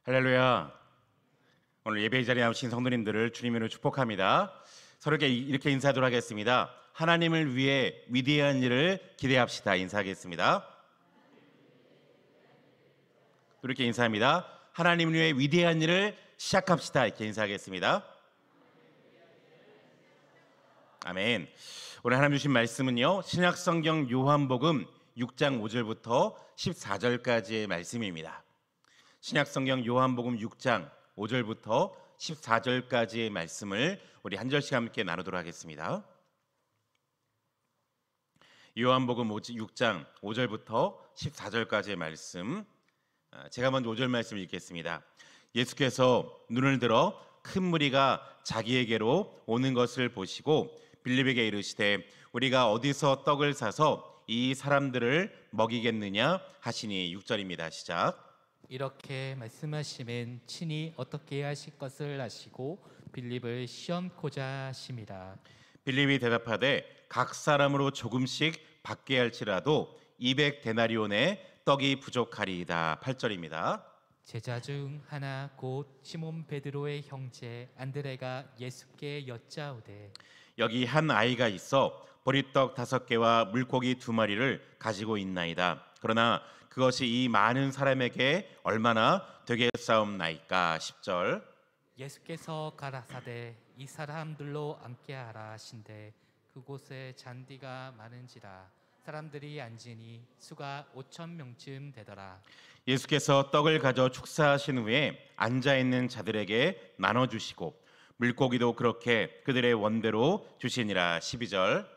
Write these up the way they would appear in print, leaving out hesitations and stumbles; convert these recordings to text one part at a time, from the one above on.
할렐루야. 오늘 예배 자리에 나오신 성도님들을 주님으로 축복합니다. 서로에게 이렇게 인사하도록 하겠습니다. 하나님을 위해 위대한 일을 기대합시다. 인사하겠습니다. 이렇게 인사합니다. 하나님을 위해 위대한 일을 시작합시다. 이렇게 인사하겠습니다. 아멘. 오늘 하나님 주신 말씀은요, 신약성경 요한복음 6장 5절부터 14절까지의 말씀입니다. 신약성경 요한복음 6장 5절부터 14절까지의 말씀을 우리 한 절씩 함께 나누도록 하겠습니다. 요한복음 6장 5절부터 14절까지의 말씀, 제가 먼저 5절 말씀을 읽겠습니다. 예수께서 눈을 들어 큰 무리가 자기에게로 오는 것을 보시고 빌립에게 이르시되 우리가 어디서 떡을 사서 이 사람들을 먹이겠느냐 하시니. 6절입니다. 시작. 이렇게 말씀하시면 친히 어떻게 하실 것을 아시고 빌립을 시험코자 하심이라. 빌립이 대답하되 각 사람으로 조금씩 받게 할지라도 200데나리온의 떡이 부족하리이다. 8절입니다. 제자 중 하나 곧 시몬 베드로의 형제 안드레가 예수께 여짜오되 여기 한 아이가 있어 보리떡 5개와 물고기 2마리를 가지고 있나이다. 그러나 그것이 이 많은 사람에게 얼마나 되겠사옵나이까. 10절. 예수께서 가라사대 이 사람들로 앉게 하라 하신대 그곳에 잔디가 많은지라 사람들이 앉으니 수가 5,000명쯤 되더라. 예수께서 떡을 가져 축사하신 후에 앉아있는 자들에게 나눠주시고 물고기도 그렇게 그들의 원대로 주시니라. 12절.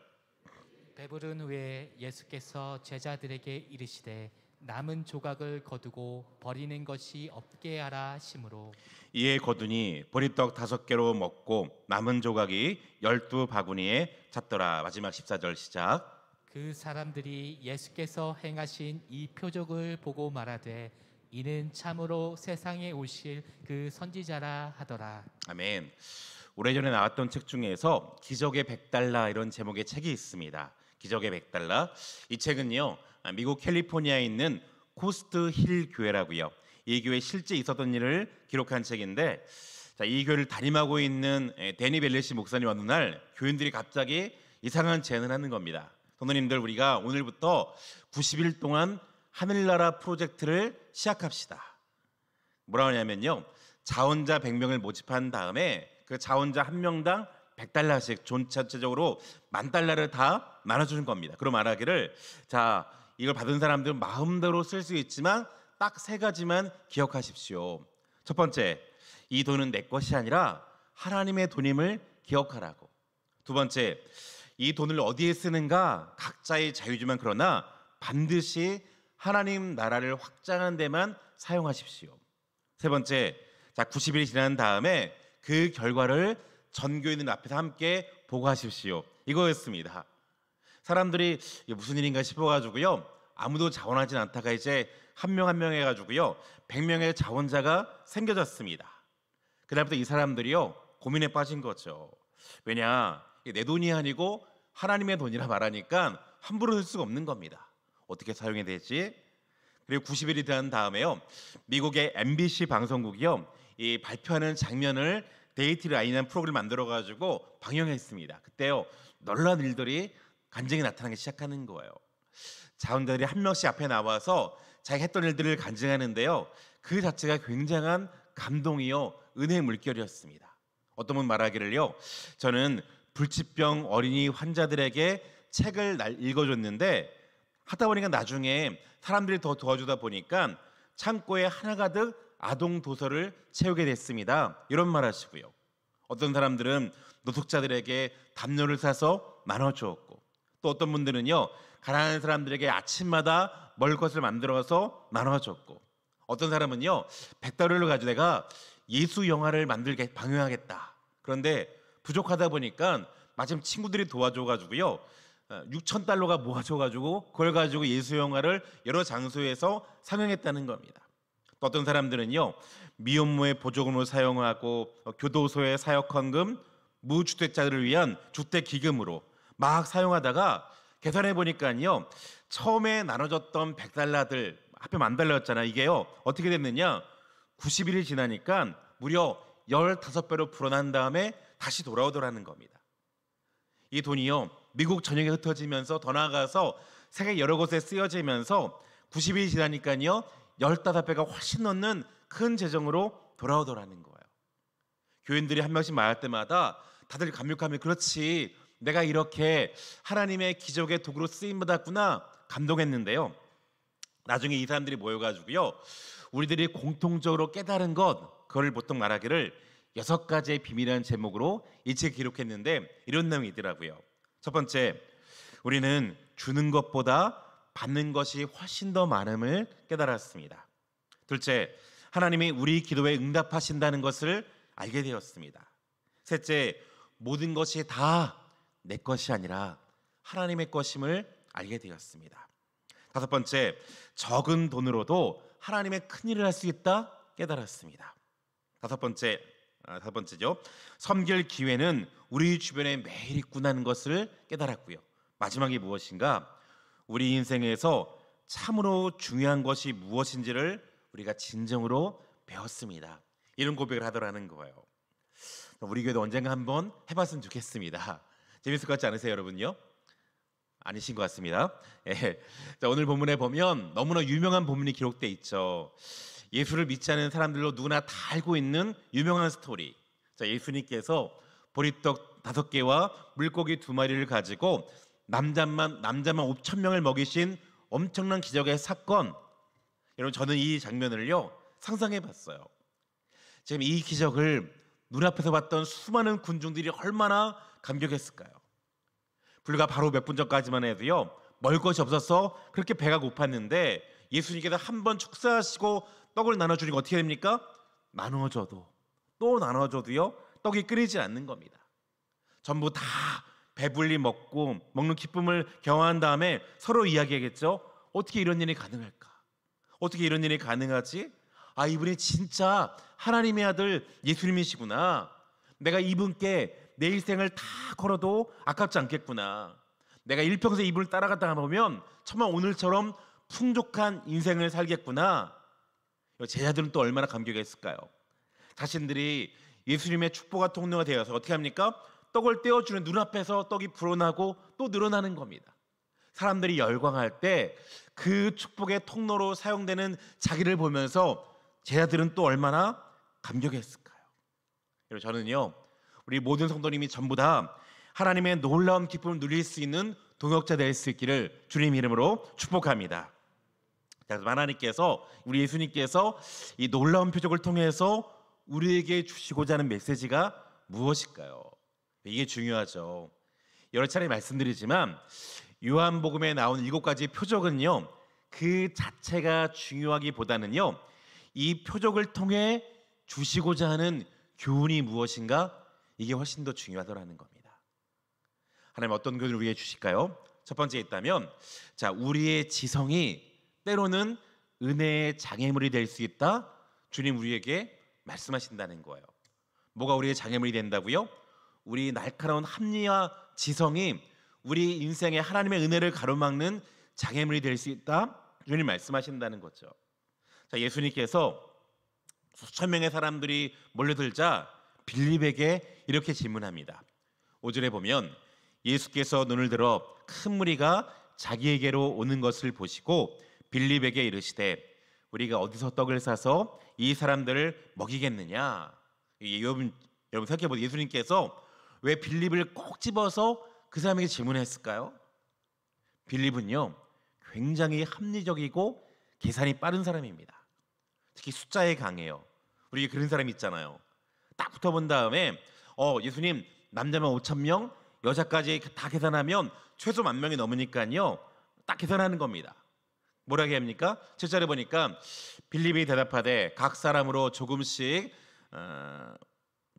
배부른 후에 예수께서 제자들에게 이르시되 남은 조각을 거두고 버리는 것이 없게 하라 하심으로 이에 거두니 보리떡 5개로 먹고 남은 조각이 12바구니에 찼더라. 마지막 14절 시작. 그 사람들이 예수께서 행하신 이 표적을 보고 말하되 이는 참으로 세상에 오실 그 선지자라 하더라. 아멘. 오래전에 나왔던 책 중에서 기적의 100달러 이런 제목의 책이 있습니다. 기적의 100달러. 이 책은요, 미국 캘리포니아에 있는 코스트 힐 교회라고요. 이 교회 실제 있었던 일을 기록한 책인데, 이 교회를 담임하고 있는 데니 벨레시 목사님 어느 날 교인들이 갑자기 이상한 제안을 하는 겁니다. 성도님들, 우리가 오늘부터 90일 동안 하늘나라 프로젝트를 시작합시다. 뭐라고 하냐면요, 자원자 100명을 모집한 다음에 그 자원자 한 명당 100달러씩 전체적으로 10,000달러를 다 나눠주는 겁니다. 그럼 말하기를, 자, 이걸 받은 사람들은 마음대로 쓸 수 있지만 딱 3가지만 기억하십시오. 첫 번째, 이 돈은 내 것이 아니라 하나님의 돈임을 기억하라고. 두 번째, 이 돈을 어디에 쓰는가 각자의 자유지만 그러나 반드시 하나님 나라를 확장하는 데만 사용하십시오. 세 번째, 자, 90일이 지난 다음에 그 결과를 전교인들 앞에서 함께 보고하십시오. 이거였습니다. 사람들이 이게 무슨 일인가 싶어가지고요, 아무도 자원하지 않다가 이제 한 명 한 명 해가지고요 100명의 자원자가 생겨졌습니다. 그다음부터 이 사람들이요 고민에 빠진 거죠. 왜냐, 이게 내 돈이 아니고 하나님의 돈이라 말하니까 함부로 쓸 수가 없는 겁니다. 어떻게 사용해야 되지? 그리고 90일이 지난 다음에요, 미국의 MBC 방송국이요 이 발표하는 장면을 데이트 라인이라는 프로그램을 만들어가지고 방영했습니다. 그때요 놀라운 일들이 간증이 나타나기 시작하는 거예요. 자원자들이 한 명씩 앞에 나와서 자기가 했던 일들을 간증하는데요, 그 자체가 굉장한 감동이요 은혜의 물결이었습니다. 어떤 분 말하기를요, 저는 불치병 어린이 환자들에게 책을 읽어줬는데 하다 보니까 나중에 사람들이 더 도와주다 보니까 창고에 하나가득 아동 도서를 채우게 됐습니다. 이런 말 하시고요. 어떤 사람들은 노숙자들에게 담요를 사서 나눠주었고, 또 어떤 분들은요 가난한 사람들에게 아침마다 먹을 것을 만들어서 나눠줬고, 어떤 사람은요 100달러를 가지고 내가 예수 영화를 만들게 방영하겠다. 그런데 부족하다 보니까 마침 친구들이 도와줘가지고요 6,000달러가 모아져가지고 그걸 가지고 예수 영화를 여러 장소에서 상영했다는 겁니다. 또 어떤 사람들은요 미혼모의 보조금으로 사용하고 교도소의 사역헌금, 무주택자들을 위한 주택기금으로 막 사용하다가 계산해 보니까요 처음에 나눠줬던 100달러들 합해 10,000달러였잖아. 이게요 어떻게 됐느냐, 90일이 지나니까 무려 15배로 불어난 다음에 다시 돌아오더라는 겁니다. 이 돈이요, 미국 전역에 흩어지면서 더 나아가서 세계 여러 곳에 쓰여지면서 90일이 지나니까요 15배가 훨씬 넘는 큰 재정으로 돌아오더라는 거예요. 교인들이 한 명씩 말할 때마다 다들 감격하며 그렇지, 내가 이렇게 하나님의 기적의 도구로 쓰임받았구나 감동했는데요. 나중에 이 사람들이 모여가지고요, 우리들이 공통적으로 깨달은 것, 그걸 보통 말하기를 6가지의 비밀이라는 제목으로 이 책에 기록했는데 이런 내용이 있더라고요. 첫 번째, 우리는 주는 것보다 받는 것이 훨씬 더 많음을 깨달았습니다. 둘째, 하나님이 우리 기도에 응답하신다는 것을 알게 되었습니다. 셋째, 모든 것이 다 내 것이 아니라 하나님의 것임을 알게 되었습니다. 다섯 번째, 적은 돈으로도 하나님의 큰 일을 할 수 있다 깨달았습니다. 다섯 번째죠. 섬길 기회는 우리 주변에 매일 있구나는 것을 깨달았고요. 마지막이 무엇인가? 우리 인생에서 참으로 중요한 것이 무엇인지를 우리가 진정으로 배웠습니다. 이런 고백을 하더라는 거예요. 우리 교회도 언젠가 한번 해봤으면 좋겠습니다. 재밌을 것 같지 않으세요, 여러분요? 아니신 것 같습니다. 예. 자, 오늘 본문에 보면 너무나 유명한 본문이 기록돼 있죠. 예수를 믿지 않는 사람들로 누구나 다 알고 있는 유명한 스토리. 자, 예수님께서 보리떡 5개와 물고기 2마리를 가지고 남자만 5천 명을 먹이신 엄청난 기적의 사건. 여러분, 저는 이 장면을요 상상해 봤어요. 지금 이 기적을 눈앞에서 봤던 수많은 군중들이 얼마나 감격했을까요? 불과 바로 몇 분 전까지만 해도요 먹을 것이 없어서 그렇게 배가 고팠는데 예수님께서 한 번 축사하시고 떡을 나눠주니까 어떻게 됩니까? 나눠줘도 또 나눠줘도요 떡이 끊이지 않는 겁니다. 전부 다 배불리 먹는 기쁨을 경험한 다음에 서로 이야기하겠죠. 어떻게 이런 일이 가능할까? 어떻게 이런 일이 가능하지? 아, 이분이 진짜 하나님의 아들 예수님이시구나. 내가 이분께 내 일생을 다 걸어도 아깝지 않겠구나. 내가 일평생 이분을 따라갔다 보면 정말 오늘처럼 풍족한 인생을 살겠구나. 제자들은 또 얼마나 감격했을까요? 자신들이 예수님의 축복과 통로가 되어서 어떻게 합니까? 떡을 떼어주는 눈앞에서 떡이 불어나고 또 늘어나는 겁니다. 사람들이 열광할 때 그 축복의 통로로 사용되는 자기를 보면서 제자들은 또 얼마나 감격했을까요? 여러분, 저는요 우리 모든 성도님이 전부 다 하나님의 놀라운 기쁨을 누릴 수 있는 동역자 될 수 있기를 주님 이름으로 축복합니다. 그래서 하나님께서, 우리 예수님께서 이 놀라운 표적을 통해서 우리에게 주시고자 하는 메시지가 무엇일까요? 이게 중요하죠. 여러 차례 말씀드리지만 요한복음에 나온 7가지 표적은요 그 자체가 중요하기보다는요 이 표적을 통해 주시고자 하는 교훈이 무엇인가, 이게 훨씬 더 중요하더라는 겁니다. 하나님 어떤 교훈을 우리에게 주실까요? 첫 번째 있다면, 자, 우리의 지성이 때로는 은혜의 장애물이 될 수 있다. 주님 우리에게 말씀하신다는 거예요. 뭐가 우리의 장애물이 된다고요? 우리 날카로운 합리와 지성이 우리 인생에 하나님의 은혜를 가로막는 장애물이 될 수 있다. 주님 말씀하신다는 거죠. 자, 예수님께서 수천 명의 사람들이 몰려들자 빌립에게 이렇게 질문합니다. 5절에 보면 예수께서 눈을 들어 큰 무리가 자기에게로 오는 것을 보시고 빌립에게 이르시되 우리가 어디서 떡을 사서 이 사람들을 먹이겠느냐. 여러분 생각해보세요. 예수님께서 왜 빌립을 꼭 집어서 그 사람에게 질문했을까요? 빌립은요 굉장히 합리적이고 계산이 빠른 사람입니다. 특히 숫자에 강해요. 우리 그런 사람 있잖아요. 딱 붙어본 다음에 예수님 남자만 5천 명, 여자까지 다 계산하면 최소 10,000명이 넘으니까요 딱 계산하는 겁니다. 뭐라고 합니까? 7절에 보니까 빌립이 대답하되 각 사람으로 조금씩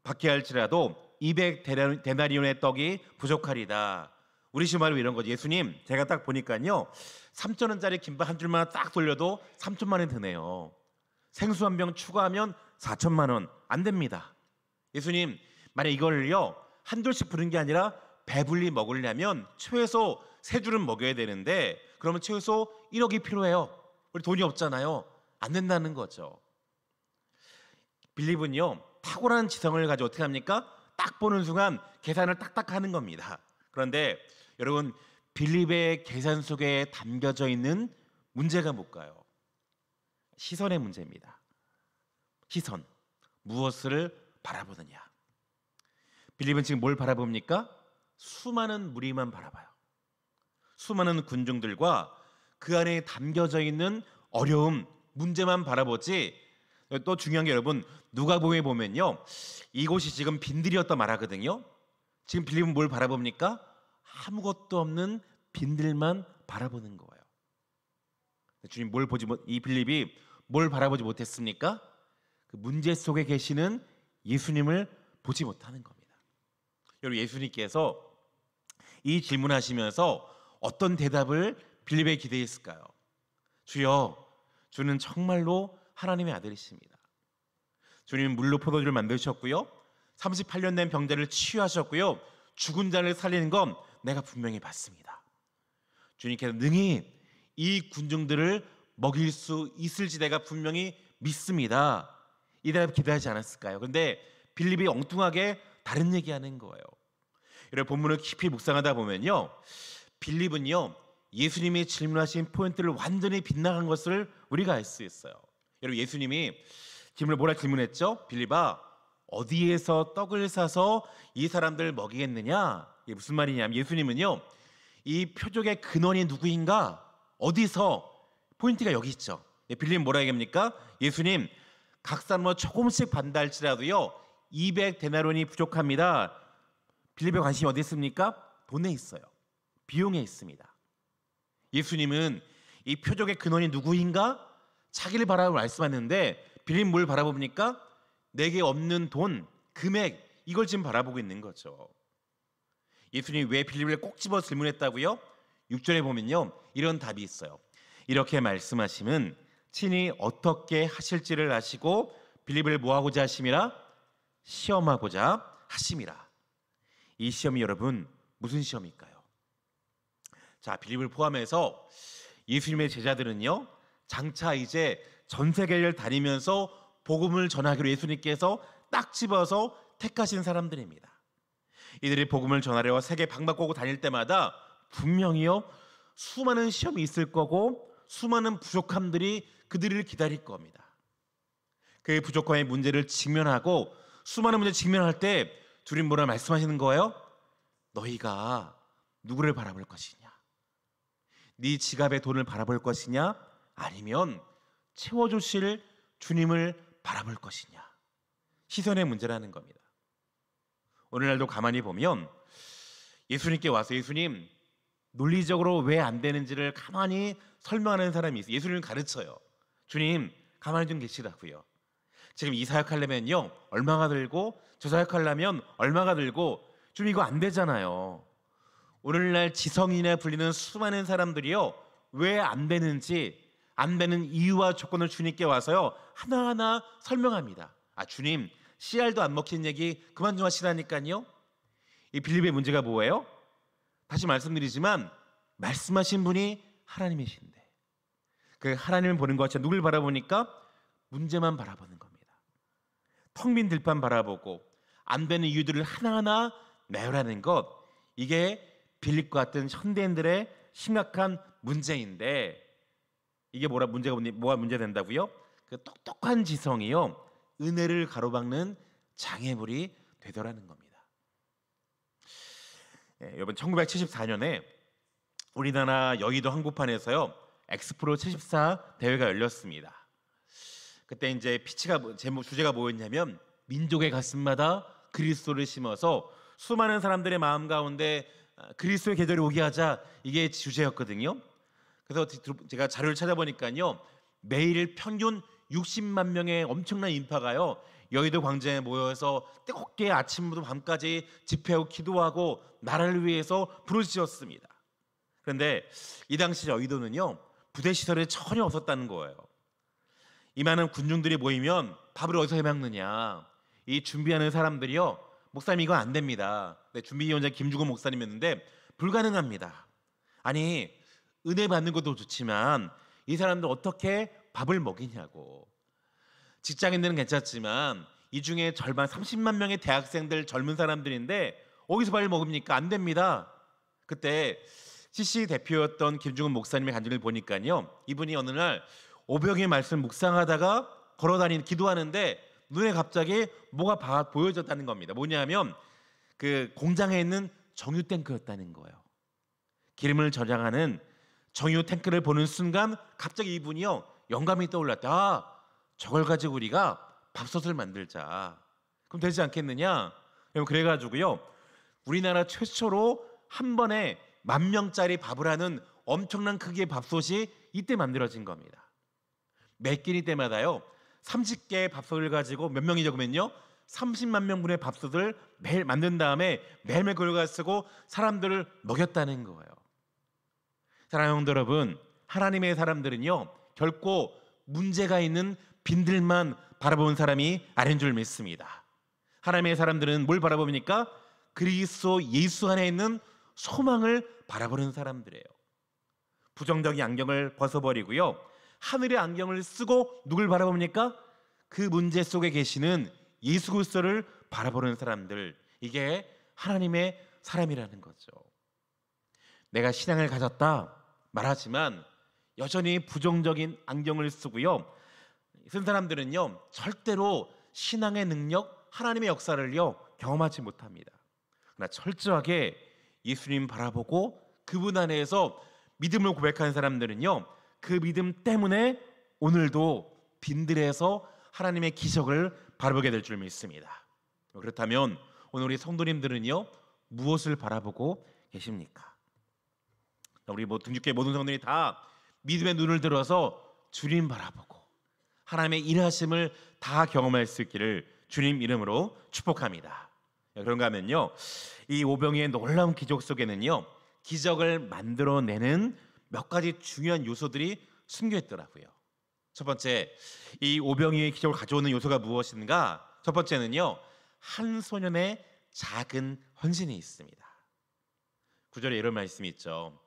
받게 할지라도 200데나리온의 떡이 부족하리다. 우리 말로 이런 거죠. 예수님, 제가 딱 보니까요 3,000원짜리 김밥 한 줄만 딱 돌려도 3천만 원 드네요. 생수 한 병 추가하면 4천만 원. 안 됩니다. 예수님, 만약 이걸요 한 줄씩 부른 게 아니라 배불리 먹으려면 최소 3줄은 먹여야 되는데 그러면 최소 1억이 필요해요. 우리 돈이 없잖아요. 안 된다는 거죠. 빌립은요 탁월한 지성을 가지고 어떻게 합니까? 딱 보는 순간 계산을 딱딱 하는 겁니다. 그런데 여러분 빌립의 계산 속에 담겨져 있는 문제가 뭘까요? 시선의 문제입니다. 시선. 무엇을 바라보느냐. 빌립은 지금 뭘 바라봅니까? 수많은 무리만 바라봐요. 수많은 군중들과 그 안에 담겨져 있는 어려움, 문제만 바라보지. 또 중요한 게 여러분 누가복음에 보면요 이곳이 지금 빈들이었다 말하거든요. 지금 빌립은 뭘 바라봅니까? 아무것도 없는 빈들만 바라보는 거예요. 주님 이 빌립이 뭘 바라보지 못했습니까? 그 문제 속에 계시는 예수님을 보지 못하는 겁니다. 여러분 예수님께서 이 질문하시면서 어떤 대답을 빌립에게 기대했을까요? 주여, 주는 정말로 하나님의 아들이십니다. 주님은 물로 포도주를 만드셨고요 38년 된 병자를 치유하셨고요 죽은 자를 살리는 건 내가 분명히 봤습니다. 주님께서 능히 이 군중들을 먹일 수 있을지 내가 분명히 믿습니다. 이 대답 기대하지 않았을까요? 그런데 빌립이 엉뚱하게 다른 얘기하는 거예요. 여러분 본문을 깊이 묵상하다 보면요 빌립은요 예수님이 질문하신 포인트를 완전히 빗나간 것을 우리가 알 수 있어요. 여러분 예수님이 질문을 뭐라 질문했죠? 빌립아 어디에서 떡을 사서 이 사람들 먹이겠느냐? 이게 무슨 말이냐면 예수님은요 이 표적의 근원이 누구인가? 어디서? 포인트가 여기 있죠. 빌립은 뭐라 얘기합니까? 예수님 각 사람마다 조금씩 받는다 할지라도요 200데나리온이 부족합니다. 빌립의 관심이 어디 있습니까? 돈에 있어요. 비용에 있습니다. 예수님은 이 표적의 근원이 누구인가? 자기를 바라보고 말씀하는데 빌립은 뭘 바라봅니까? 내게 없는 돈, 금액 이걸 지금 바라보고 있는 거죠. 예수님이 왜 빌립을 꼭 집어 질문했다고요? 6절에 보면요 이런 답이 있어요. 이렇게 말씀하심은 친히 어떻게 하실지를 아시고 빌립을 뭐하고자 하심이라? 시험하고자 하심이라. 이 시험이 여러분 무슨 시험일까요? 자 빌립을 포함해서 예수님의 제자들은요 장차 이제 전 세계를 다니면서 복음을 전하기로 예수님께서 딱 집어서 택하신 사람들입니다. 이들이 복음을 전하려 세계 방방곡곡 다닐 때마다 분명히요 수많은 시험이 있을 거고 수많은 부족함들이 그들을 기다릴 겁니다. 그 부족함의 문제를 직면하고 수많은 문제를 직면할 때 주님 뭐라 말씀하시는 거예요? 너희가 누구를 바라볼 것이냐? 네 지갑의 돈을 바라볼 것이냐? 아니면 채워주실 주님을 바라볼 것이냐? 시선의 문제라는 겁니다. 오늘날도 가만히 보면 예수님께 와서 예수님 논리적으로 왜 안 되는지를 가만히 설명하는 사람이 있어요. 예수님을 가르쳐요. 주님 가만히 좀 계시라고요. 지금 이 사역하려면요 얼마가 들고 저 사역하려면 얼마가 들고 주님 이거 안 되잖아요. 오늘날 지성인에 불리는 수많은 사람들이요 왜 안 되는지 안 되는 이유와 조건을 주님께 와서요 하나하나 설명합니다. 아 주님 씨알도 안 먹힌 얘기 그만 좀 하시라니까요. 이 빌립의 문제가 뭐예요? 다시 말씀드리지만 말씀하신 분이 하나님이신데 그 하나님을 보는 것 같이 누굴 바라보니까 문제만 바라보는 겁니다. 텅 빈 들판 바라보고 안 되는 이유들을 하나하나 내라는 것 이게 빌립과 같은 현대인들의 심각한 문제인데 이게 뭐가 문제된다고요? 그 똑똑한 지성이요 은혜를 가로막는 장애물이 되더라는 겁니다. 여러분 1974년에 우리나라 여의도 한복판에서요 엑스프로 74 대회가 열렸습니다. 그때 이제 주제가 뭐였냐면 민족의 가슴마다 그리스도를 심어서 수많은 사람들의 마음 가운데 그리스도의 계절이 오게 하자 이게 주제였거든요. 그래서 제가 자료를 찾아보니까요 매일 평균 60만 명의 엄청난 인파가요 여의도 광장에 모여서 뜨겁게 아침부터 밤까지 집회하고 기도하고 나라를 위해서 부르짖었습니다. 그런데 이 당시 여의도는요 부대 시설이 전혀 없었다는 거예요. 이 많은 군중들이 모이면 밥을 어디서 해먹느냐. 이 준비하는 사람들이요 목사님 이거 안 됩니다. 준비위원장 김주건 목사님이었는데 불가능합니다. 아니 은혜 받는 것도 좋지만 이 사람들 어떻게 밥을 먹이냐고. 직장인들은 괜찮지만 이 중에 절반 30만 명의 대학생들 젊은 사람들인데 어디서 밥을 먹습니까? 안 됩니다. 그때 CC 대표였던 김중훈 목사님의 간증을 보니까요, 이분이 어느 날 오병이의 말씀 묵상하다가 걸어다니는 기도하는데 눈에 갑자기 뭐가 보여졌다는 겁니다. 뭐냐면 그 공장에 있는 정유 탱크였다는 거예요. 기름을 저장하는 정유 탱크를 보는 순간 갑자기 이분이요, 영감이 떠올랐다. 아, 저걸 가지고 우리가 밥솥을 만들자. 그럼 되지 않겠느냐? 그래가지고요, 우리나라 최초로 한 번에 10,000명짜리 밥을 하는 엄청난 크기의 밥솥이 이때 만들어진 겁니다. 매 끼니 때마다요 30개의 밥솥을 가지고 몇 명이 적으면요 30만 명분의 밥솥을 매일 만든 다음에 매일매일 그걸 쓰고 사람들을 먹였다는 거예요. 사랑하는 성도 여러분, 하나님의 사람들은요 결코 문제가 있는 빈들만 바라보는 사람이 아닌 줄 믿습니다. 하나님의 사람들은 뭘 바라봅니까? 그리스도 예수 안에 있는 소망을 바라보는 사람들이에요. 부정적인 안경을 벗어버리고요, 하늘의 안경을 쓰고 누굴 바라봅니까? 그 문제 속에 계시는 예수 그리스도를 바라보는 사람들, 이게 하나님의 사람이라는 거죠. 내가 신앙을 가졌다 말하지만 여전히 부정적인 안경을 쓰고요, 쓴 사람들은요 절대로 신앙의 능력, 하나님의 역사를요 경험하지 못합니다. 그러나 철저하게 예수님 바라보고 그분 안에서 믿음을 고백하는 사람들은요 그 믿음 때문에 오늘도 빈들에서 하나님의 기적을 바라보게 될 줄 믿습니다. 그렇다면 오늘 우리 성도님들은요 무엇을 바라보고 계십니까? 우리 등집교회 모든 성도들이 다 믿음의 눈을 들어서 주님 바라보고 하나님의 일하심을 다 경험할 수 있기를 주님 이름으로 축복합니다. 그런가 하면요, 이 오병이의 놀라운 기적 속에는요 기적을 만들어내는 몇 가지 중요한 요소들이 숨겨 있더라고요. 첫 번째, 이 오병이의 기적을 가져오는 요소가 무엇인가? 첫 번째는요, 한 소년의 작은 헌신이 있습니다. 9절에 이런 말씀이 있죠.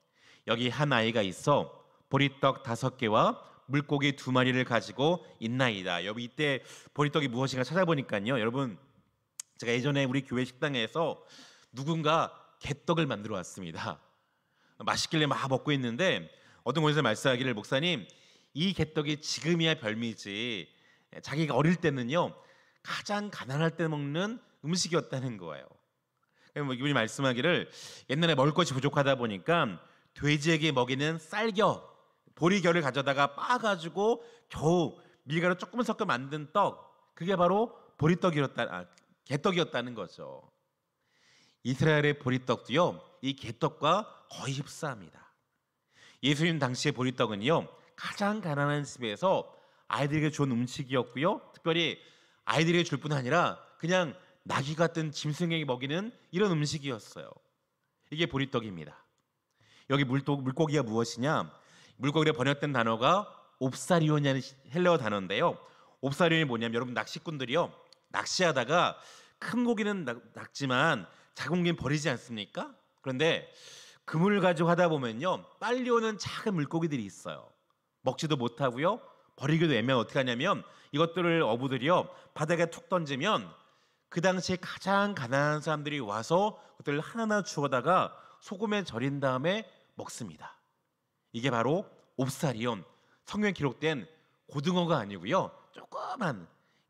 여기 한 아이가 있어 보리떡 5개와 물고기 2마리를 가지고 있나이다. 여기 이때 보리떡이 무엇인가 찾아보니까요, 여러분, 제가 예전에 우리 교회 식당에서 누군가 개떡을 만들어 왔습니다. 맛있길래 막 먹고 있는데 어떤 곳에서 말씀하기를, 목사님, 이 개떡이 지금이야 별미지 자기가 어릴 때는요 가장 가난할 때 먹는 음식이었다는 거예요. 이분이 말씀하기를, 옛날에 먹을 것이 부족하다 보니까 돼지에게 먹이는 쌀겨, 보리겨를 가져다가 빻아가지고 겨우 밀가루 조금 섞어 만든 떡, 그게 바로 개떡이었다는 거죠. 이스라엘의 보리떡도요 이 개떡과 거의 흡사합니다. 예수님 당시의 보리떡은요 가장 가난한 집에서 아이들에게 좋은 음식이었고요, 특별히 아이들에게 줄 뿐 아니라 그냥 나귀 같은 짐승에게 먹이는 이런 음식이었어요. 이게 보리떡입니다. 여기 물고기가 무엇이냐? 물고기를 번역된 단어가 옵사리온이라는 헬레어 단어인데요, 옵사리온이 뭐냐면, 여러분 낚시꾼들이요 낚시하다가 큰 고기는 낚지만 작은 고기는 버리지 않습니까? 그런데 그물 가지고 하다 보면요 빨리 오는 작은 물고기들이 있어요. 먹지도 못하고요 버리기도 애매하고, 어떻게 하냐면 이것들을 어부들이요 바닥에 툭 던지면 그 당시에 가장 가난한 사람들이 와서 그것들을 하나하나 주워다가 소금에 절인 다음에 먹습니다. 이게 바로 옵사리온, 성경에 기록된 고등어가 아니고요 조그만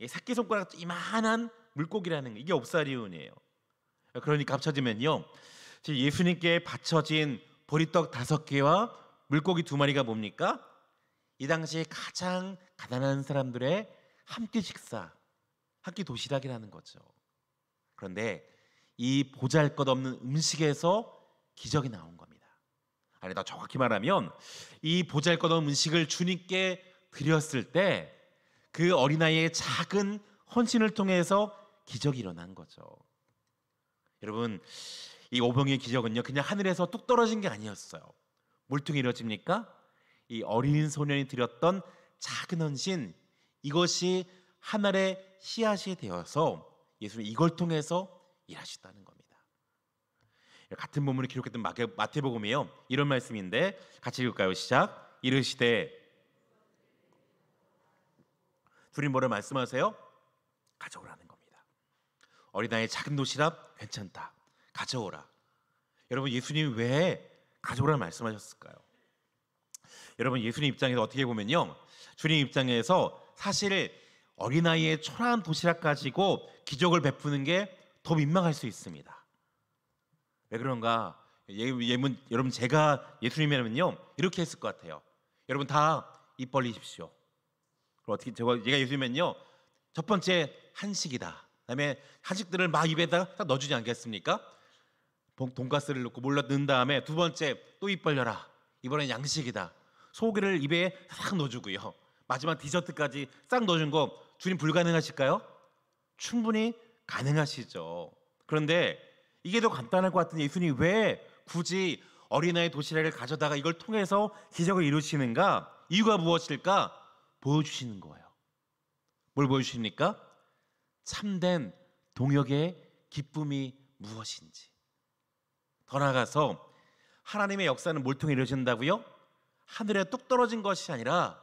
새끼손가락 이만한 물고기라는 게, 이게 옵사리온이에요. 그러니까 합쳐지면요 예수님께 바쳐진 보리떡 5개와 물고기 2마리가 뭡니까? 이 당시에 가장 가난한 사람들의 한 끼 식사, 한 끼 도시락이라는 거죠. 그런데 이 보잘것없는 음식에서 기적이 나온 겁니다. 아니, 더 정확히 말하면 이 보잘것없는 음식을 주님께 드렸을 때 그 어린아이의 작은 헌신을 통해서 기적이 일어난 거죠. 여러분, 이 오병이의 기적은요 그냥 하늘에서 뚝 떨어진 게 아니었어요. 뭘 통해 이루어집니까? 이 어린 소년이 드렸던 작은 헌신, 이것이 하늘의 씨앗이 되어서 예수님 이걸 통해서 일하셨다는 겁니다. 같은 본문을 기록했던 마태복음이요 이런 말씀인데 같이 읽을까요? 시작. 이르시되 주님 뭐를 말씀하세요? 가져오라는 겁니다. 어린아이의 작은 도시락 괜찮다. 가져오라. 여러분, 예수님이 왜 가져오라는 말씀하셨을까요? 여러분, 예수님 입장에서 어떻게 보면요, 주님 입장에서 사실 어린아이의 초라한 도시락 가지고 기적을 베푸는 게 더 민망할 수 있습니다. 왜 그런가? 여러분, 제가 예수님이라면요 이렇게 했을 것 같아요. 여러분 다 입 벌리십시오. 그럼 어떻게 얘가 예수님이면요, 첫 번째 한식이다. 그다음에 한식들을 막 입에다가 딱 넣어주지 않겠습니까? 돈가스를 넣고 몰라 넣은 다음에 두 번째 또 입 벌려라. 이번엔 양식이다. 소고기를 입에 싹 넣어주고요. 마지막 디저트까지 싹 넣어준 거 주님 불가능하실까요? 충분히 가능하시죠. 그런데 이게 더 간단할 것 같은 예수님이 왜 굳이 어린아이 도시락을 가져다가 이걸 통해서 기적을 이루시는가? 이유가 무엇일까? 보여주시는 거예요. 뭘 보여주십니까? 참된 동역의 기쁨이 무엇인지. 더 나아가서 하나님의 역사는 뭘 통해 이루어진다고요? 하늘에 뚝 떨어진 것이 아니라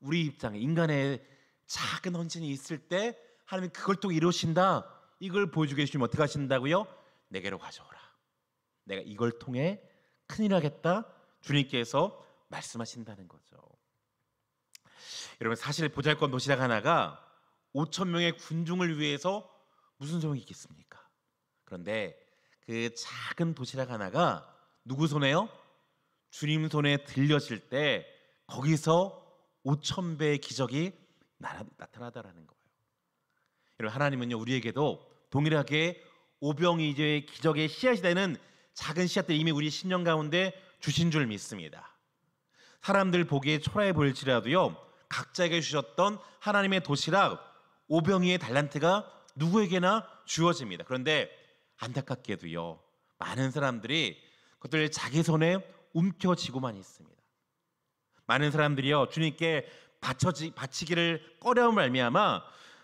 우리 입장에 인간의 작은 헌신이 있을 때 하나님이 그걸 또 이루신다. 이걸 보여주게 해주시면 어떻게 하신다고요? 내게로 가져오라. 내가 이걸 통해 큰일 하겠다. 주님께서 말씀하신다는 거죠. 여러분, 사실 보잘것 도시락 하나가 5천 명의 군중을 위해서 무슨 소용이 있겠습니까? 그런데 그 작은 도시락 하나가 누구 손에요? 주님 손에 들려질 때 거기서 5천 배의 기적이 나타나다라는 거예요. 여러분, 하나님은요 우리에게도 동일하게 오병이어의 기적의 씨앗이 되는 작은 씨앗들 이미 우리 심령 가운데 주신 줄 믿습니다. 사람들 보기에 초라해 보일지라도요, 각자에게 주셨던 하나님의 도시락 오병이의 달란트가 누구에게나 주어집니다. 그런데 안타깝게도요, 많은 사람들이 그것들 자기 손에 움켜쥐고만 있습니다. 많은 사람들이요 주님께 바치기를 꺼려함을 말미암아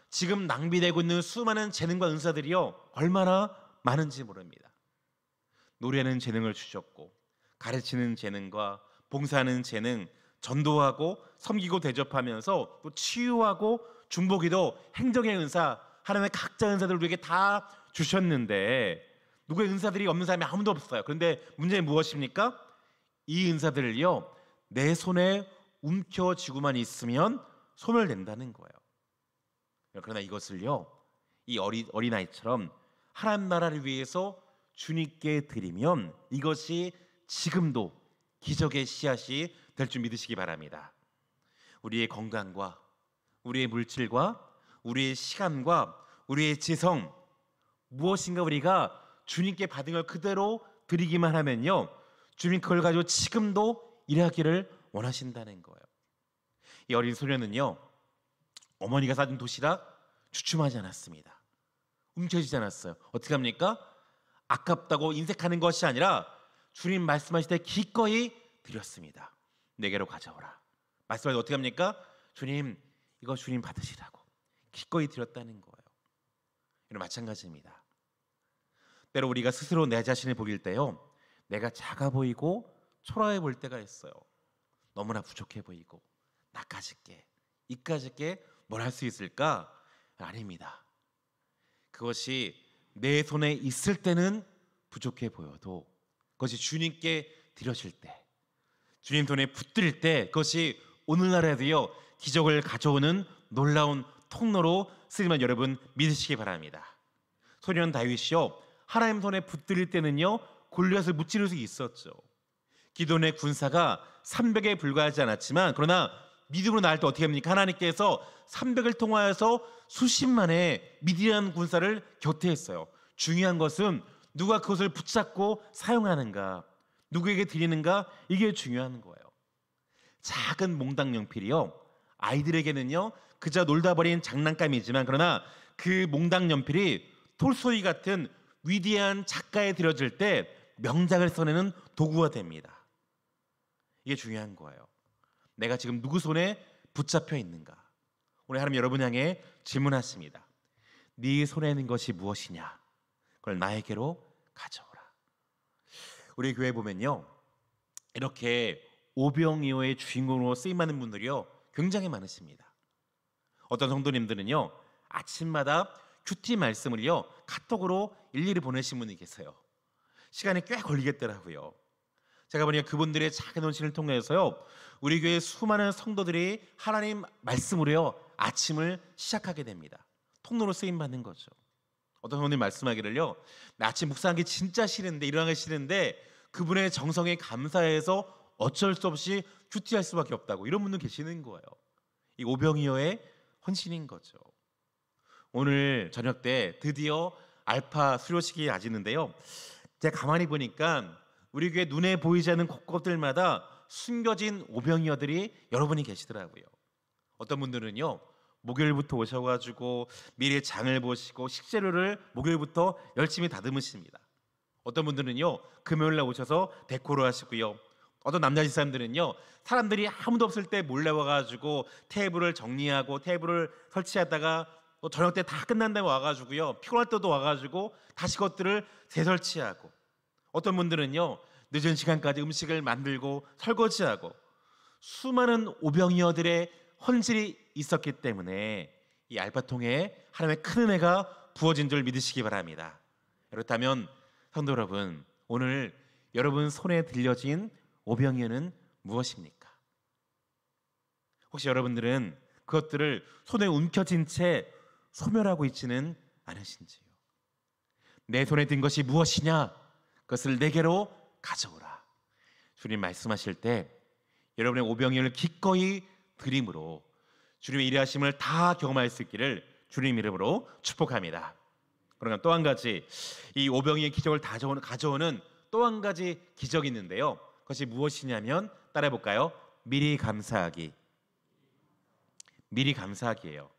지금 낭비되고 있는 수많은 재능과 은사들이요 얼마나 많은지 모릅니다. 노래하는 재능을 주셨고, 가르치는 재능과 봉사하는 재능, 전도하고 섬기고 대접하면서 또 치유하고 중보기도, 행정의 은사, 하나님의 각자 은사들을 우리에게 다 주셨는데 누구의 은사들이 없는 사람이 아무도 없어요. 그런데 문제는 무엇입니까? 이 은사들을요 내 손에 움켜쥐고만 있으면 소멸된다는 거예요. 그러나 이것을요 이 어린아이처럼 하나님 나라를 위해서 주님께 드리면 이것이 지금도 기적의 씨앗이 될 줄 믿으시기 바랍니다. 우리의 건강과 우리의 물질과 우리의 시간과 우리의 지성, 무엇인가 우리가 주님께 받은 걸 그대로 드리기만 하면요 주님 그걸 가지고 지금도 일하기를 원하신다는 거예요. 이 어린 소녀는요 어머니가 사준 도시락 주춤하지 않았습니다. 움켜쥐지 않았어요. 어떻게 합니까? 아깝다고 인색하는 것이 아니라 주님 말씀하실 때 기꺼이 드렸습니다. 내게로 가져오라. 말씀하실 때 어떻게 합니까? 주님, 이거 주님 받으시라고 기꺼이 드렸다는 거예요. 이런 마찬가지입니다. 때로 우리가 스스로 내 자신을 보일 때요 내가 작아 보이고 초라해 보일 때가 있어요. 너무나 부족해 보이고 나까짓게 이까짓게 뭘 할 수 있을까? 아닙니다. 그것이 내 손에 있을 때는 부족해 보여도 그것이 주님께 드려질 때, 주님 손에 붙들 때 그것이 오늘날에도요 기적을 가져오는 놀라운 통로로 쓰임을 여러분 믿으시기 바랍니다. 소년 다윗이요 하나님 손에 붙들 때는요 골리앗을 무찌를 수 있었죠. 기돈의 군사가 300에 불과하지 않았지만 그러나 믿음으로 나갈 때 어떻게 합니까? 하나님께서 300을 통하여서 수십만의 미디안 군사를 곁에 했어요. 중요한 것은 누가 그것을 붙잡고 사용하는가, 누구에게 드리는가, 이게 중요한 거예요. 작은 몽당 연필이요 아이들에게는요 그저 놀다 버린 장난감이지만 그러나 그 몽당 연필이 톨스토이 같은 위대한 작가에 드려질 때 명작을 써내는 도구가 됩니다. 이게 중요한 거예요. 내가 지금 누구 손에 붙잡혀 있는가? 오늘 하나님 여러분 향해 질문하십니다. 네 손에 있는 것이 무엇이냐? 그걸 나에게로 가져오라. 우리 교회 보면요 이렇게 오병이어의 주인공으로 쓰임받는 분들이요 굉장히 많으십니다. 어떤 성도님들은요, 아침마다 큐티 말씀을요 카톡으로 일일이 보내신 분이 계세요. 시간이 꽤 걸리겠더라고요. 제가 보니까 그분들의 작은 헌신을 통해서요, 우리 교회 수많은 성도들이 하나님 말씀으로요 아침을 시작하게 됩니다. 통로로 쓰임 받는 거죠. 어떤 성도님 말씀하기를요, 나 아침 묵상하기 진짜 싫은데, 일어나기 싫은데 그분의 정성에 감사해서 어쩔 수 없이 큐티할 수밖에 없다고, 이런 분들 계시는 거예요. 이 오병이어의 헌신인 거죠. 오늘 저녁 때 드디어 알파 수료식이 맞이는데요, 제가 가만히 보니까 우리 교회 눈에 보이지 않는 곳곳들마다 숨겨진 오병이어들이 여러분이 계시더라고요. 어떤 분들은요, 목요일부터 오셔가지고 미리 장을 보시고 식재료를 목요일부터 열심히 다듬으십니다. 어떤 분들은요, 금요일날 오셔서 데코를 하시고요. 어떤 남자 집사님들은요, 사람들이 아무도 없을 때 몰래 와가지고 테이블을 정리하고 테이블을 설치하다가 또 저녁 때 다 끝난 다음에 와가지고요, 피곤할 때도 와가지고 다시 것들을 재설치하고, 어떤 분들은요 늦은 시간까지 음식을 만들고 설거지하고, 수많은 오병이어들의 헌질이 있었기 때문에 이 알파통에 하나님의 큰 은혜가 부어진 줄 믿으시기 바랍니다. 그렇다면 성도 여러분, 오늘 여러분 손에 들려진 오병이어는 무엇입니까? 혹시 여러분들은 그것들을 손에 움켜쥔 채 소멸하고 있지는 않으신지요? 내 손에 든 것이 무엇이냐? 그것을 내게로 가져오라. 주님 말씀하실 때 여러분의 오병이어를 기꺼이 드림으로 주님의 일하심을 다 경험할 수 있기를 주님 이름으로 축복합니다. 그러면 또 한 가지, 이 오병이어의 기적을 가져오는 또 한 가지 기적이 있는데요, 그것이 무엇이냐면 따라해 볼까요? 미리 감사하기. 미리 감사하기예요.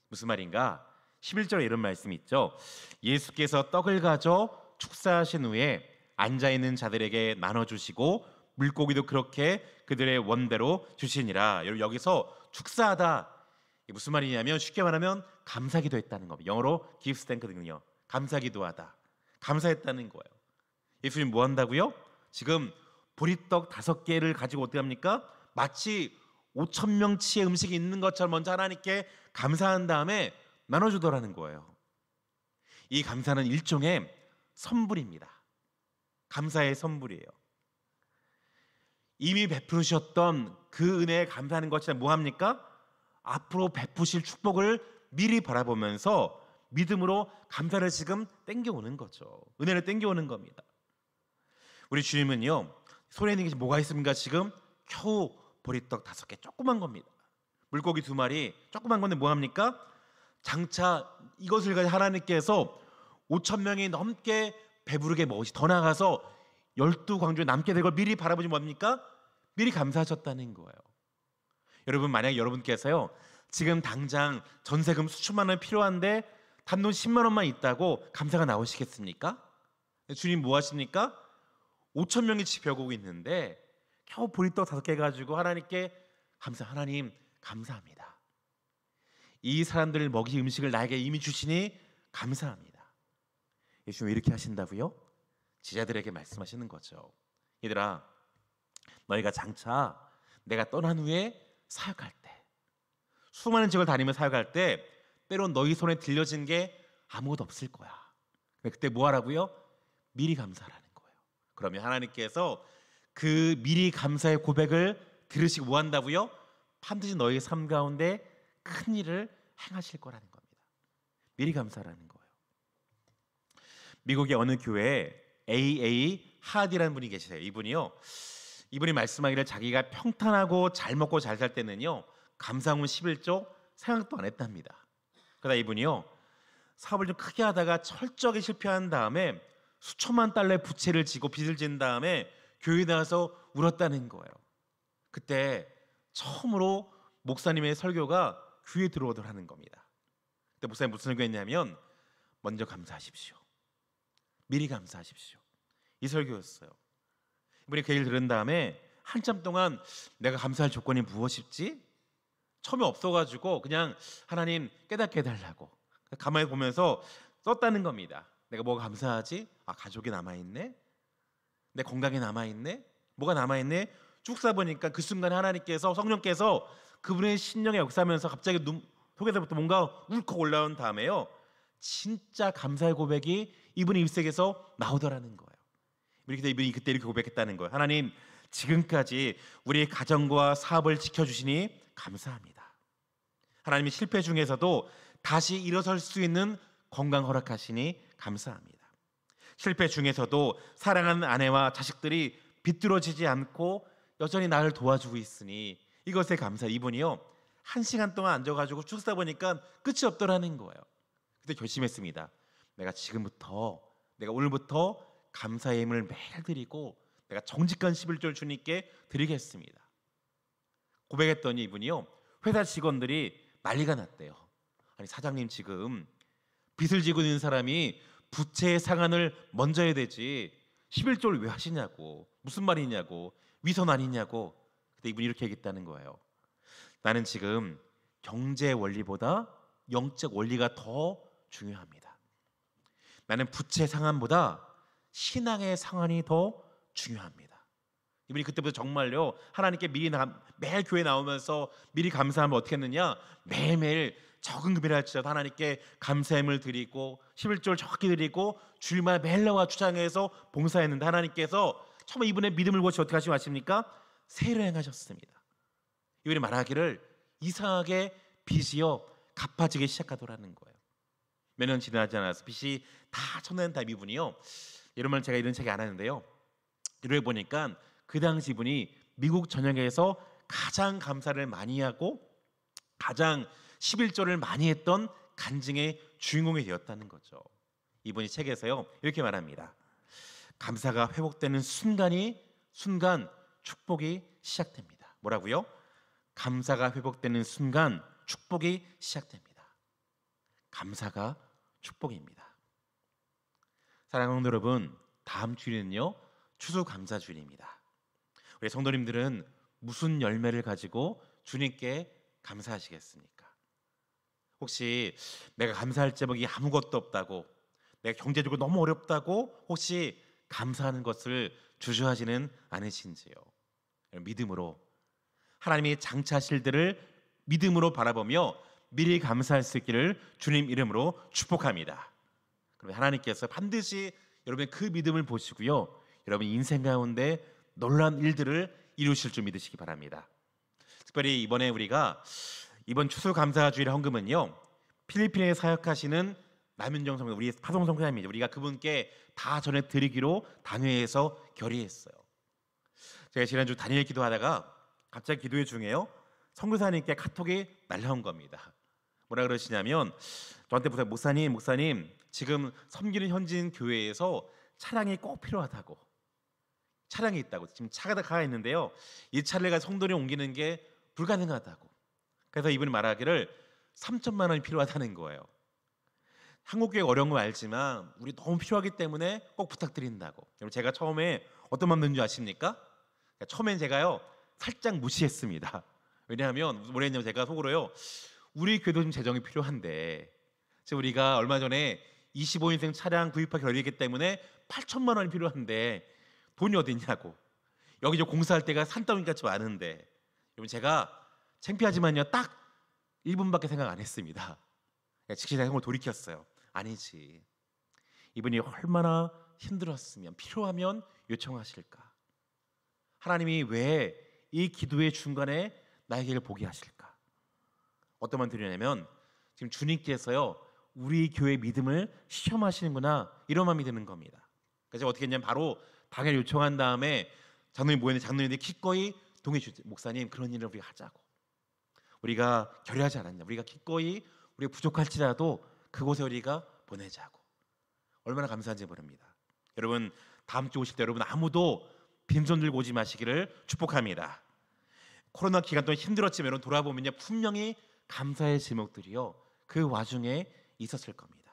무슨 말인가? 11절에 이런 말씀이 있죠. 예수께서 떡을 가져 축사하신 후에 앉아있는 자들에게 나눠주시고 물고기도 그렇게 그들의 원대로 주시니라. 여기서 축사하다, 이게 무슨 말이냐면 쉽게 말하면 감사기도 했다는 겁니다. 영어로 give thanks거든요. 감사기도하다, 감사했다는 거예요. 예수님 뭐 한다고요? 지금 보리떡 5개를 가지고 어떻게 합니까? 마치 5,000명치의 음식이 있는 것처럼 먼저 하나님께 감사한 다음에 나눠주더라는 거예요. 이 감사는 일종의 선불입니다. 감사의 선불이에요. 이미 베푸셨던 그 은혜에 감사하는 것이 뭐합니까? 앞으로 베푸실 축복을 미리 바라보면서 믿음으로 감사를 지금 땡겨오는 거죠. 은혜를 땡겨오는 겁니다. 우리 주님은요, 손에 있는 게 뭐가 있습니까? 지금 겨우 보리떡 5개, 조그만 겁니다. 물고기 2마리, 조그만 건데 뭐합니까? 장차 이것을 가지고 하나님께서 5,000명이 넘게 배부르게 먹으시, 더 나가서 12광주에 남게 될 걸 미리 바라보지 뭡니까? 미리 감사하셨다는 거예요. 여러분, 만약에 여러분께서요 지금 당장 전세금 수천만 원 필요한데 단돈 10만 원만 있다고 감사가 나오시겠습니까? 주님 뭐 하십니까? 5,000명이 지켜보고 있는데 겨우 보리떡 5개 가지고 하나님께 하나님 감사합니다. 이 사람들을 먹이 음식을 나에게 이미 주시니 감사합니다. 예수님 이렇게 하신다고요? 제자들에게 말씀하시는 거죠. 얘들아, 너희가 장차 내가 떠난 후에 사역할 때, 수많은 지역을 다니며 사역할 때 때론 너희 손에 들려진 게 아무것도 없을 거야. 그때 뭐 하라고요? 미리 감사하라는 거예요. 그러면 하나님께서 그 미리 감사의 고백을 들으시고 뭐 한다고요? 반드시 너희의 삶 가운데 큰 일을 행하실 거라는 겁니다. 미리 감사하라는 거예요. 미국의 어느 교회에 A.A. 하디라는 분이 계세요. 이분이 말씀하기를 자기가 평탄하고 잘 먹고 잘 살 때는요 감사문 11조 생각도 안 했답니다. 그러다 이분이요 사업을 좀 크게 하다가 철저하게 실패한 다음에 수천만 달러의 부채를 지고 빚을 진 다음에 교회에 나와서 울었다는 거예요. 그때 처음으로 목사님의 설교가 귀에 들어오더라는 겁니다. 그때 목사님 무슨 설교했냐면 먼저 감사하십시오. 미리 감사하십시오. 이 설교였어요. 이분이 그 얘기를 들은 다음에 한참 동안 내가 감사할 조건이 무엇이지? 처음에 없어가지고 그냥 하나님 깨닫게 해달라고 가만히 보면서 썼다는 겁니다. 내가 뭐가 감사하지? 아, 가족이 남아있네? 내 건강이 남아있네? 뭐가 남아있네? 쭉 써보니까 그 순간에 하나님께서, 성령께서 그분의 심령에 역사하면서 갑자기 속에서부터 뭔가 울컥 올라온 다음에요, 진짜 감사의 고백이 이분의 입속에서 나오더라는 거예요. 이분이 그때 이렇게 고백했다는 거예요. 하나님, 지금까지 우리의 가정과 사업을 지켜주시니 감사합니다. 하나님이 실패 중에서도 다시 일어설 수 있는 건강 허락하시니 감사합니다. 실패 중에서도 사랑하는 아내와 자식들이 비뚤어지지 않고 여전히 나를 도와주고 있으니 이것에 감사. 이분이요, 1시간 동안 앉아가지고 쭉 쓰다 보니까 끝이 없더라는 거예요. 그때 결심했습니다. 내가 오늘부터 감사의 힘을 매일 드리고 내가 정직한 11조를 주님께 드리겠습니다. 고백했더니 이분이요, 회사 직원들이 난리가 났대요. 아니, 사장님, 지금 빚을 지고 있는 사람이 부채의 상환을 먼저 해야 되지 11조를 왜 하시냐고, 무슨 말이냐고, 위선 아니냐고. 그때 이분이 이렇게 얘기했다는 거예요. 나는 지금 경제 원리보다 영적 원리가 더 중요합니다. 나는 부채 상환보다 신앙의 상환이 더 중요합니다. 이분이 그때부터 정말요, 하나님께 매일 교회 나오면서 미리 감사하면 어떻게 했느냐, 매일매일 적은 금이라 할지라도 하나님께 감사함을 드리고 11조를 정확히 드리고 주일마다 매일 나와 주장해서 봉사했는데, 하나님께서 처음에 이분의 믿음을 보시 어떻게 하시고 하십니까? 세례를 행하셨습니다. 이분이 말하기를 이상하게 빚이요 갚아지기 시작하더라는 거예요. 몇 년 지나지 않아서 빚이 다 청소년 다 이분이요, 이러면 제가 이런 책이 안 하는데요, 이러해 보니까 그 당시 이분이 미국 전역에서 가장 감사를 많이 하고 가장 11조를 많이 했던 간증의 주인공이 되었다는 거죠. 이분이 책에서요 이렇게 말합니다. 감사가 회복되는 순간 축복이 시작됩니다. 뭐라고요? 감사가 회복되는 순간 축복이 시작됩니다. 감사가 축복입니다. 사랑하는 성도 여러분, 다음 주일은요 추수감사주일입니다. 우리 성도님들은 무슨 열매를 가지고 주님께 감사하시겠습니까? 혹시 내가 감사할 제목이 아무것도 없다고, 내가 경제적으로 너무 어렵다고 혹시 감사하는 것을 주저하지는 않으신지요? 믿음으로 하나님이 장차하실 일들을 믿음으로 바라보며 미리 감사할 수 있기를 주님 이름으로 축복합니다. 그러면 하나님께서 반드시 여러분의 그 믿음을 보시고요, 여러분 인생 가운데 놀라운 일들을 이루실 줄 믿으시기 바랍니다. 특별히 이번에 우리가 이번 추수감사주일 헌금은요, 필리핀에 사역하시는 남윤정 성도, 우리 파송 성도님입니다. 우리가 그분께 다 전해 드리기로 당회에서 결의했어요. 제가 지난주 단일 기도하다가 갑자기 기도회 중에요 선교사님께 카톡이 날라온 겁니다. 뭐라 그러시냐면 저한테 목사님 지금 섬기는 현지인 교회에서 차량이 꼭 필요하다고, 차량이 있다고, 지금 차가 다 가 있는데요 이 차를 가지고 성도를 옮기는 게 불가능하다고. 그래서 이분이 말하기를 3천만 원이 필요하다는 거예요. 한국교회 어려운 거 알지만 우리 너무 필요하기 때문에 꼭 부탁드린다고. 여러분, 제가 처음에 어떤 마음 드는 줄 아십니까? 처음엔 제가요 살짝 무시했습니다. 왜냐하면 뭐랬냐면 제가 속으로요, 우리 교회도 좀 재정이 필요한데 지금 우리가 얼마 전에 25인승 차량 구입할 결의이기 때문에 8천만 원이 필요한데 돈이 어디 있냐고. 여기 저 공사할 때가 산더미같이 많은데. 여러분, 제가 창피하지만요 딱 1분밖에 생각 안 했습니다. 즉시 생각을 돌이켰어요. 아니지, 이분이 얼마나 힘들었으면 필요하면 요청하실까. 하나님이 왜 이 기도의 중간에 나에게를 보게 하실까. 어떤 말 드리냐면 지금 주님께서요 우리 교회 믿음을 시험하시는구나, 이런 마음이 드는 겁니다. 그래서 어떻게 했냐면 바로 당일 요청한 다음에 장로님 모였는데 장로님들이 기꺼이 동의해 주세요. 목사님, 그런 일을 우리가 하자고. 우리가 결의하지 않았냐. 우리가 기꺼이 우리가 부족할지라도 그곳에 우리가 보내자고. 얼마나 감사한지 모릅니다. 여러분, 다음 주 오실 때 여러분 아무도 빈손 들고 오지 마시기를 축복합니다. 코로나 기간 동안 힘들었지만 여러분 돌아보면요 분명히 감사의 제목들이요 그 와중에 있었을 겁니다.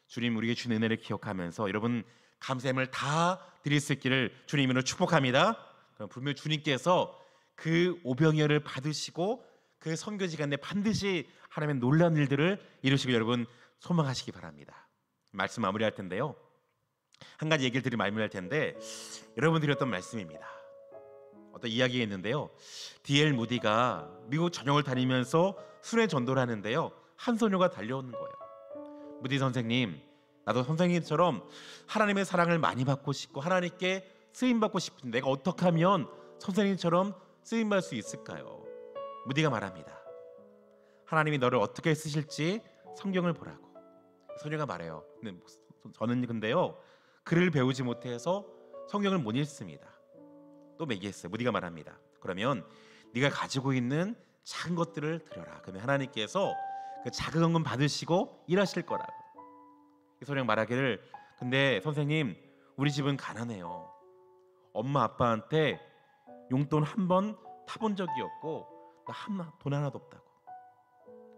주님 우리에게 준 은혜를 기억하면서 여러분 감사함을 다 드릴 수 있기를 주님으로 축복합니다. 그럼 분명히 주님께서 그 오병이어를 받으시고 그 선교 시간에 반드시 하나님의 놀라운 일들을 이루시길 여러분 소망하시기 바랍니다. 말씀 마무리할 텐데요, 한 가지 얘기를 드리면 마무리할 텐데, 여러분 드렸던 말씀입니다. 어떤 이야기가 있는데요, D.L. 무디가 미국 전역을 다니면서 순회 전도를 하는데요. 한 소녀가 달려오는 거예요. 무디 선생님, 나도 선생님처럼 하나님의 사랑을 많이 받고 싶고 하나님께 쓰임 받고 싶은데 내가 어떻게 하면 선생님처럼 쓰임 받을 수 있을까요? 무디가 말합니다. 하나님이 너를 어떻게 쓰실지 성경을 보라고. 소녀가 말해요. 저는 근데요, 글을 배우지 못해서 성경을 못 읽습니다. 또 얘기했어요. 무디가 말합니다. 그러면 네가 가지고 있는 작은 것들을 드려라. 그러면 하나님께서 그 작은 헌금 받으시고 일하실 거라고. 이 소녀가 말하기를, 근데 선생님, 우리 집은 가난해요. 엄마 아빠한테 용돈 한 번 타본 적이 없고 나 돈 하나도 없다고.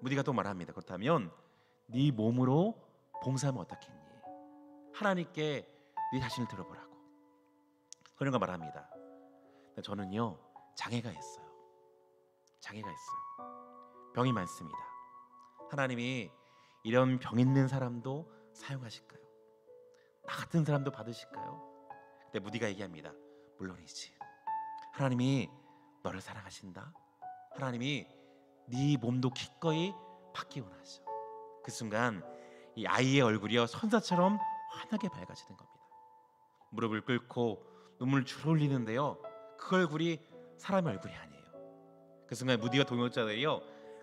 무디가 또 말합니다. 그렇다면 네 몸으로 봉사하면 어떻겠니? 하나님께 네 자신을 들어보라고. 소녀가 말합니다. 저는요, 장애가 있어요. 병이 많습니다. 하나님이 이런 병 있는 사람도 사용하실까요? 나 같은 사람도 받으실까요? 근데 무디가 얘기합니다. 물론이지. 하나님이 너를 사랑하신다. 하나님이 네 몸도 기꺼이 받기 원하셔. 그 순간 이 아이의 얼굴이요, 선사처럼 환하게 밝아지는 겁니다. 무릎을 꿇고 눈물을 줄 흘리는데요, 그 얼굴이 사람의 얼굴이 아니에요. 그 순간 무디와 동역자들이요,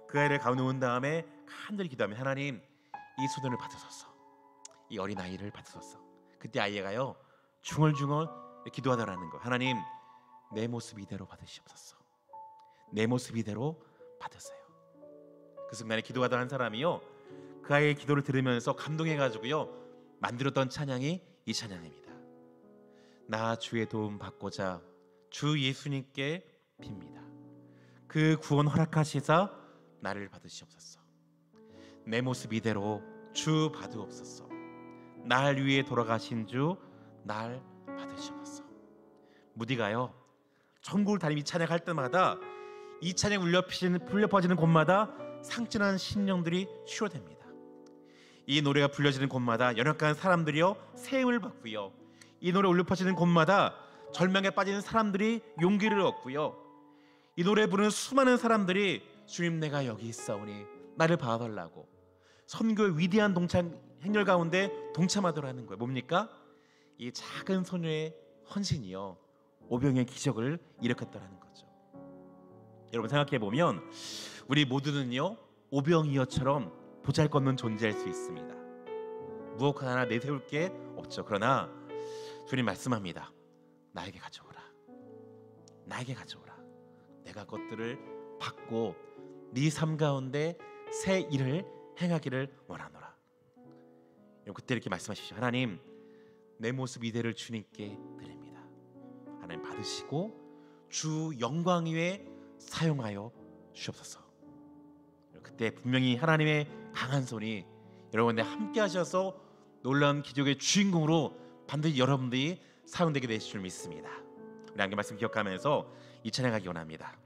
그 아이를 가운데 온 다음에 간절히 기도하면, 하나님, 이 소년을 받으소서, 이 어린 아이를 받으소서. 그때 아이가요, 중얼중얼 기도하더라는 거예요. 하나님, 내 모습 이대로 받으시옵소서. 내 모습 이대로 받으세요. 그 순간에 기도하던 한 사람이요, 그 아이의 기도를 들으면서 감동해가지고요, 만들었던 찬양이 이 찬양입니다. 나 주의 도움 받고자 주 예수님께 빕니다. 그 구원 허락하시사 나를 받으시옵소서. 내 모습 이대로 주 받으옵소서. 날 위해 돌아가신 주 날 받으시옵소서. 무디가요, 천국을 다니며 찬양할 때마다 이 찬양 울려 퍼지는 곳마다 상처난 심령들이 치유됩니다. 이 노래가 불려지는 곳마다 연약한 사람들이요, 새 힘을 받고요, 이 노래 울려 퍼지는 곳마다 절망에 빠지는 사람들이 용기를 얻고요, 이 노래 부르는 수많은 사람들이 주님, 내가 여기 있사오니 나를 봐달라고 선교의 위대한 행렬 가운데 동참하더라는 거예요. 뭡니까? 이 작은 소녀의 헌신이요, 오병의 기적을 일으켰다라는 거죠. 여러분 생각해 보면 우리 모두는요, 오병이어처럼 보잘것없는 존재할 수 있습니다. 무엇 하나 내세울 게 없죠. 그러나 주님 말씀합니다. 나에게 가져오라. 나에게 가져오라. 내가 것들을 받고 네 삶 가운데 새 일을 행하기를 원하노라. 그때 이렇게 말씀하십시오. 하나님, 내 모습 이대를 주님께 드립니다. 하나님 받으시고 주 영광 위에 사용하여 주옵소서. 그때 분명히 하나님의 강한 손이 여러분과 함께 하셔서 놀라운 기적의 주인공으로 반드시 여러분들이 사용되게 되실 줄 믿습니다. 우리 함께 말씀 기억하면서 이 찬양하기 원합니다.